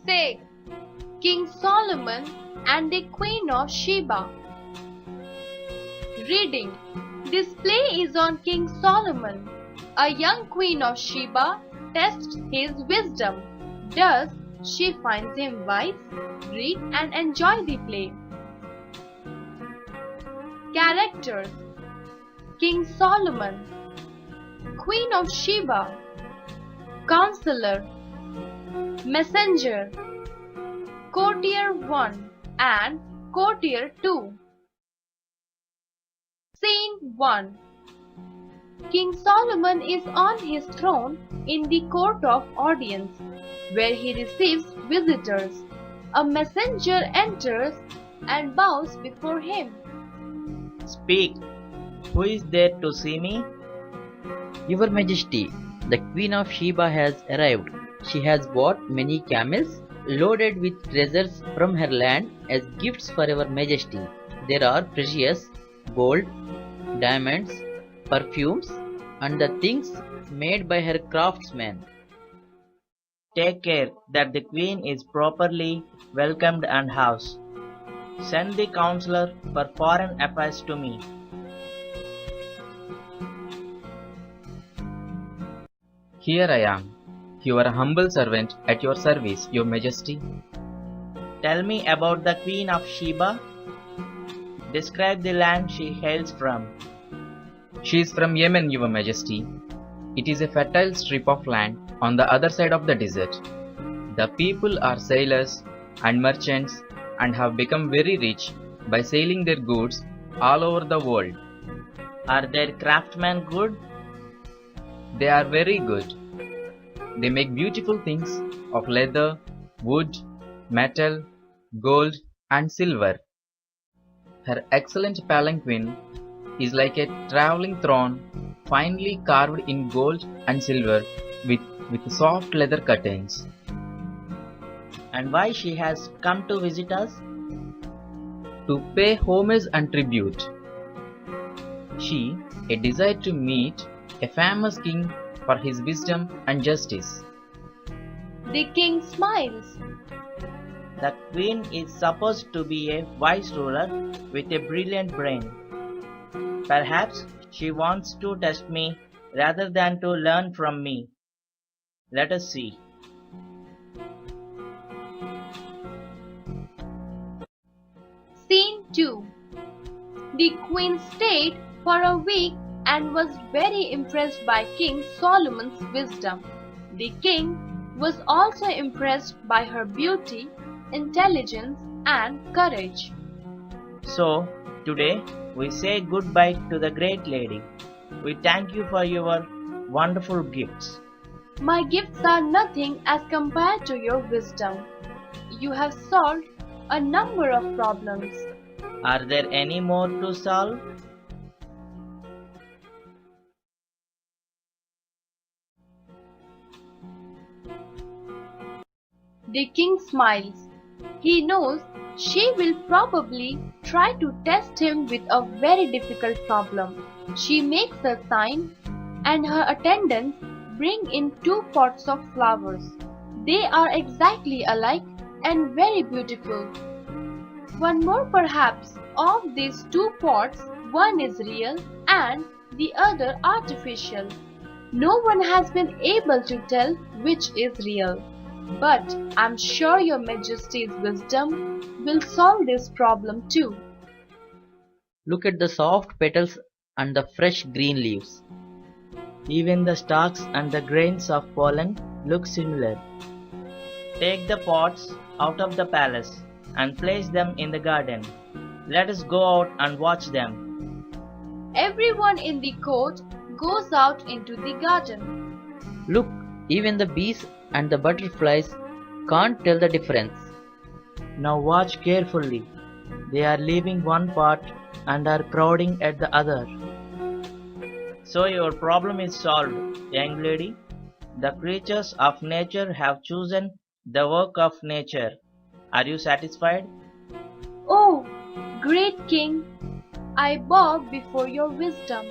6. King Solomon and the Queen of Sheba. Reading. This play is on King Solomon. A young Queen of Sheba tests his wisdom. Thus, she finds him wise. Read and enjoy the play. Characters: King Solomon, Queen of Sheba, Counselor, Messenger, Courtier 1 and Courtier 2. Scene 1. King Solomon is on his throne in the court of audience, where he receives visitors. A messenger enters and bows before him. Speak. Who is there to see me? Your Majesty, the Queen of Sheba has arrived. She has brought many camels loaded with treasures from her land as gifts for your Majesty. There are precious gold, diamonds, perfumes, and the things made by her craftsmen. Take care that the queen is properly welcomed and housed. Send the counselor for foreign affairs to me. Here I am, your humble servant at your service, your Majesty. Tell me about the Queen of Sheba. Describe the land she hails from. She is from Yemen, your Majesty. It is a fertile strip of land on the other side of the desert. The people are sailors and merchants and have become very rich by selling their goods all over the world. Are their craftsmen good? They are very good. They make beautiful things of leather, wood, metal, gold, and silver. Her excellent palanquin is like a traveling throne, finely carved in gold and silver with soft leather curtains. And why she has come to visit us? To pay homage and tribute. She desired to meet a famous king for his wisdom and justice. The king smiles. The queen is supposed to be a wise ruler with a brilliant brain. Perhaps she wants to test me rather than to learn from me. Let us see. Scene 2. The queen stayed for a week and was very impressed by King Solomon's wisdom. The king was also impressed by her beauty, intelligence, and courage. So, today we say goodbye to the great lady. We thank you for your wonderful gifts. My gifts are nothing as compared to your wisdom. You have solved a number of problems. Are there any more to solve? The king smiles. He knows she will probably try to test him with a very difficult problem. She makes a sign and her attendants bring in 2 pots of flowers. They are exactly alike and very beautiful. One more perhaps. Of these 2 pots, one is real and the other artificial. No one has been able to tell which is real. But I'm sure your Majesty's wisdom will solve this problem too. Look at the soft petals and the fresh green leaves. Even the stalks and the grains of pollen look similar. Take the pots out of the palace and place them in the garden. Let us go out and watch them. Everyone in the court goes out into the garden. Look, even the bees and the butterflies can't tell the difference. Now watch carefully. They are leaving one pot and are crowding at the other. So your problem is solved, young lady. The creatures of nature have chosen the work of nature. Are you satisfied? Oh, great king, I bow before your wisdom.